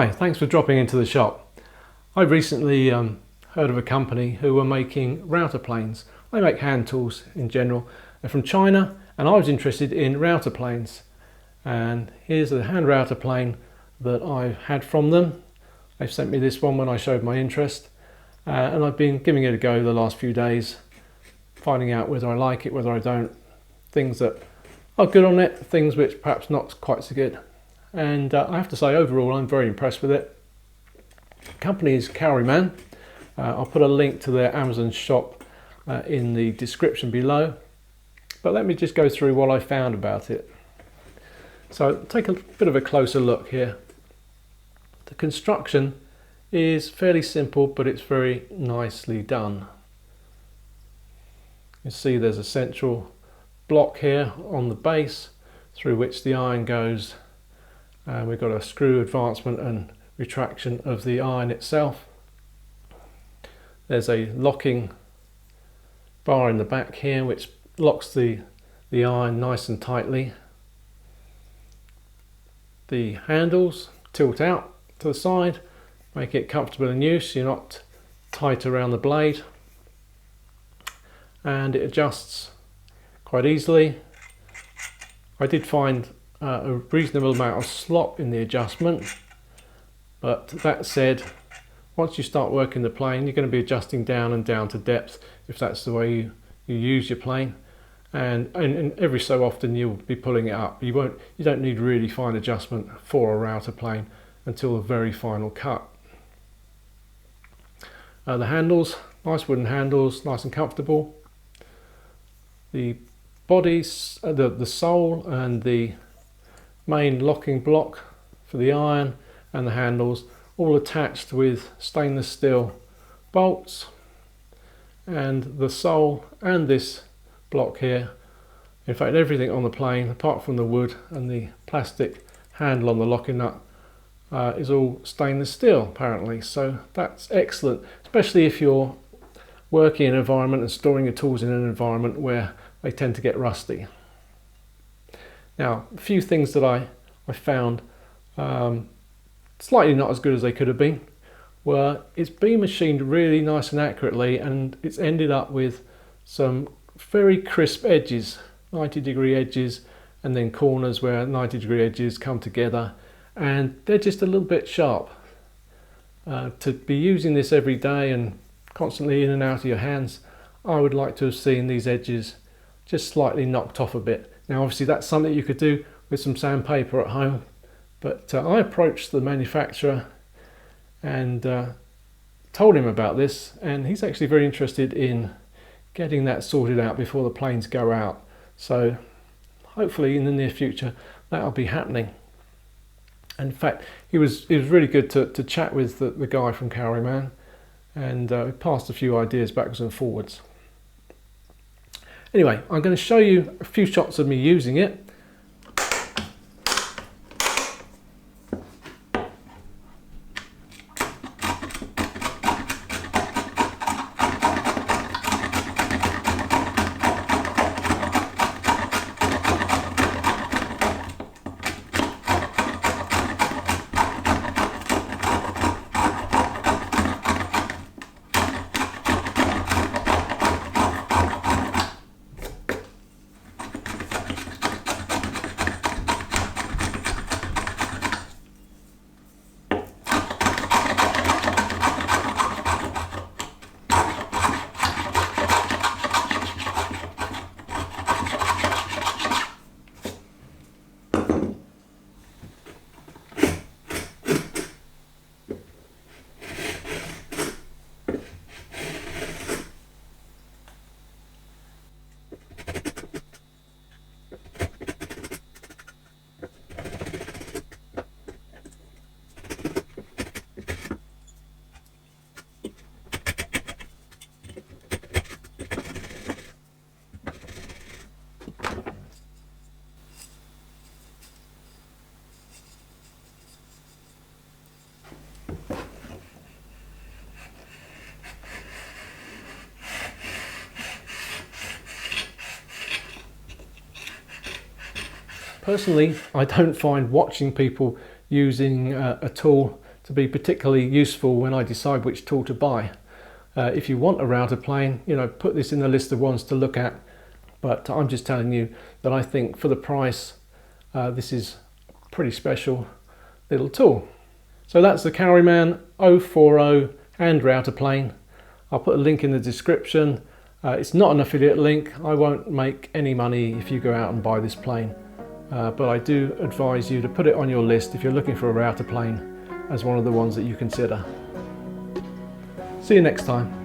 Hi, thanks for dropping into the shop. I recently heard of a company who were making router planes. They make hand tools in general. They're from China, and I was interested in router planes. And here's a hand router plane that I've had from them. They've sent me this one when I showed my interest, and I've been giving it a go the last few days, finding out whether I like it, whether I don't, things that are good on it, things which perhaps not quite so good. And I have to say, overall, I'm very impressed with it. The company is Cowryman. I'll put a link to their Amazon shop in the description below. But let me just go through what I found about it. So take a bit of a closer look here. The construction is fairly simple, but it's very nicely done. You see there's a central block here on the base through which the iron goes. We've got a screw advancement and retraction of the iron itself. There's a locking bar in the back here which locks the iron nice and tightly. The handles tilt out to the side, make it comfortable in use. You're not tight around the blade, and it adjusts quite easily. I did find a reasonable amount of slop in the adjustment, but that said, once you start working the plane, you're going to be adjusting down and down to depth if that's the way you use your plane, and every so often you'll be pulling it up. You don't need really fine adjustment for a router plane until the very final cut. The handles, nice wooden handles, nice and comfortable. The bodies, the sole and the main locking block for the iron and the handles, all attached with stainless steel bolts, and the sole and this block here, in fact everything on the plane apart from the wood and the plastic handle on the locking nut, is all stainless steel apparently. So that's excellent, especially if you're working in an environment and storing your tools in an environment where they tend to get rusty. Now, a few things that I found slightly not as good as they could have been were it's been machined really nice and accurately, and it's ended up with some very crisp edges, 90-degree edges, and then corners where 90-degree edges come together, and they're just a little bit sharp. To be using this every day and constantly in and out of your hands, I would like to have seen these edges just slightly knocked off a bit. Now obviously that's something you could do with some sandpaper at home, but I approached the manufacturer and told him about this, and he's actually very interested in getting that sorted out before the planes go out. So hopefully in the near future that'll be happening. And in fact, it was really good to chat with the guy from Cowryman, and we passed a few ideas backwards and forwards. Anyway, I'm going to show you a few shots of me using it. Personally, I don't find watching people using a tool to be particularly useful when I decide which tool to buy. If you want a router plane, you know, put this in the list of ones to look at, but I'm just telling you that I think for the price this is a pretty special little tool. So that's the Cowryman 040 hand router plane. I'll put a link in the description. It's not an affiliate link. I won't make any money if you go out and buy this plane, but I do advise you to put it on your list if you're looking for a router plane as one of the ones that you consider. See you next time.